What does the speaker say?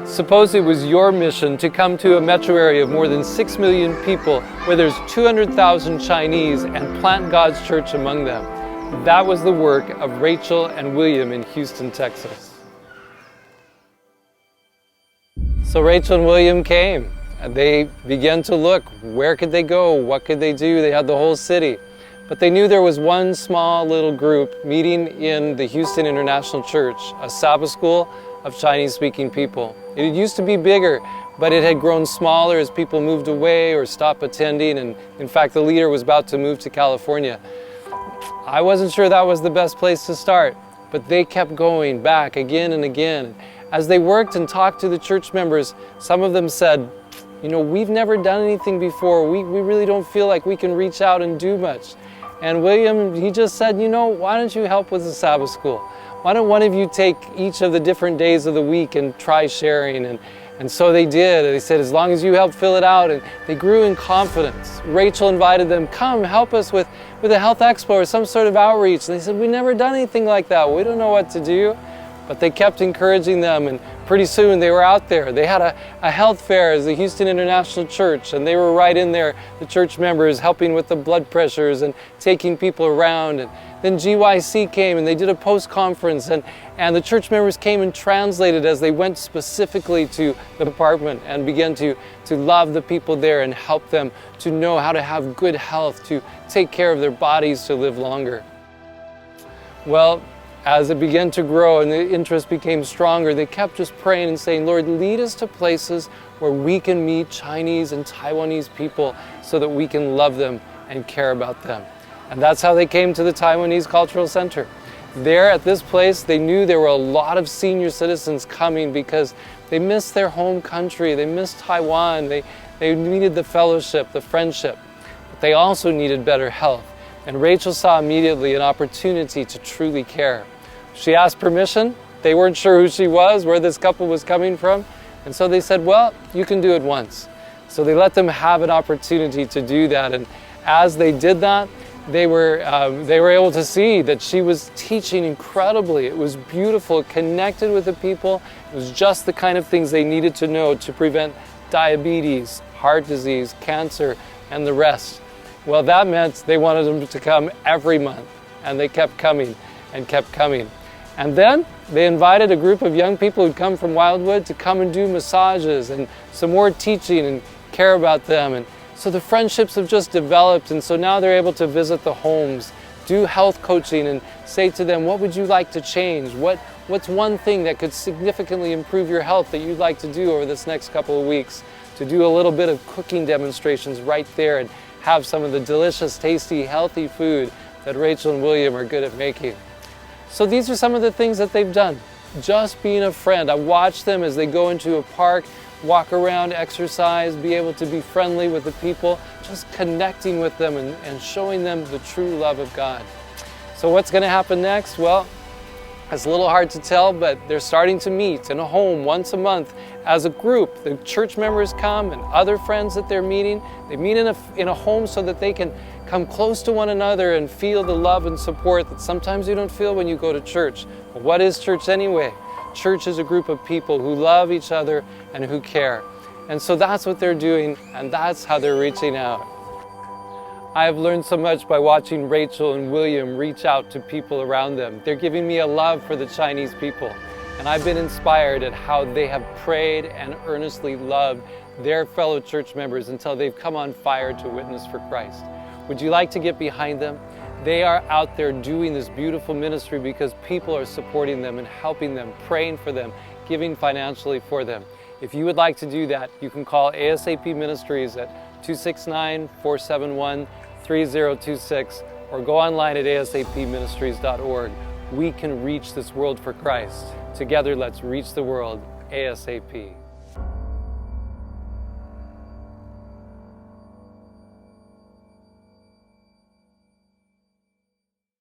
Suppose it was your mission to come to a metro area of more than 6 million people where there's 200,000 Chinese and plant God's church among them. That was the work of Rachel and William in Houston, Texas. So Rachel and William came. They began to look. Where could they go? What could they do? They had the whole city. But they knew there was one small little group meeting in the Houston International Church, a Sabbath school of Chinese-speaking people. It used to be bigger, but it had grown smaller as people moved away or stopped attending, and in fact the leader was about to move to California. I wasn't sure that was the best place to start, but they kept going back again and again. As they worked and talked to the church members, some of them said, you know, we've never done anything before. We really don't feel like we can reach out and do much. And William, he just said, you know, why don't you help with the Sabbath school? Why don't one of you take each of the different days of the week and try sharing? And so they did. They said, as long as you help fill it out. And they grew in confidence. Rachel invited them, come help us with a health expo or some sort of outreach. And they said, we've never done anything like that. We don't know what to do. But they kept encouraging them, and pretty soon they were out there. They had a health fair as the Houston International Church, and they were right in there, the church members, helping with the blood pressures and taking people around. And then GYC came and they did a post-conference, and the church members came and translated as they went specifically to the department and began to love the people there and help them to know how to have good health, to take care of their bodies, to live longer. Well, as it began to grow and the interest became stronger, they kept just praying and saying, Lord, lead us to places where we can meet Chinese and Taiwanese people so that we can love them and care about them. And that's how they came to the Taiwanese Cultural Center. There at this place, they knew there were a lot of senior citizens coming because they missed their home country, they missed Taiwan, they needed the fellowship, the friendship, but they also needed better health. And Rachel saw immediately an opportunity to truly care. She asked permission. They weren't sure who she was, where this couple was coming from. And so they said, well, you can do it once. So they let them have an opportunity to do that. And as they did that, they were able to see that she was teaching incredibly. It was beautiful, it connected with the people. It was just the kind of things they needed to know to prevent diabetes, heart disease, cancer, and the rest. Well, that meant they wanted them to come every month. And they kept coming and kept coming. And then they invited a group of young people who'd come from Wildwood to come and do massages and some more teaching and care about them. And so the friendships have just developed, and so now they're able to visit the homes, do health coaching, and say to them, what would you like to change? What's one thing that could significantly improve your health that you'd like to do over this next couple of weeks? To do a little bit of cooking demonstrations right there and have some of the delicious, tasty, healthy food that Rachel and William are good at making. So these are some of the things that they've done. Just being a friend. I watch them as they go into a park, walk around, exercise, be able to be friendly with the people, just connecting with them and showing them the true love of God. So what's going to happen next? Well, it's a little hard to tell, but they're starting to meet in a home once a month as a group. The church members come and other friends that they're meeting. They meet in a home so that they can come close to one another and feel the love and support that sometimes you don't feel when you go to church. But what is church anyway? Church is a group of people who love each other and who care. And so that's what they're doing, and that's how they're reaching out. I have learned so much by watching Rachel and William reach out to people around them. They're giving me a love for the Chinese people, and I've been inspired at how they have prayed and earnestly loved their fellow church members until they've come on fire to witness for Christ. Would you like to get behind them? They are out there doing this beautiful ministry because people are supporting them and helping them, praying for them, giving financially for them. If you would like to do that, you can call ASAP Ministries at 269-471-3026 or go online at asapministries.org. We can reach this world for Christ. Together, let's reach the world ASAP.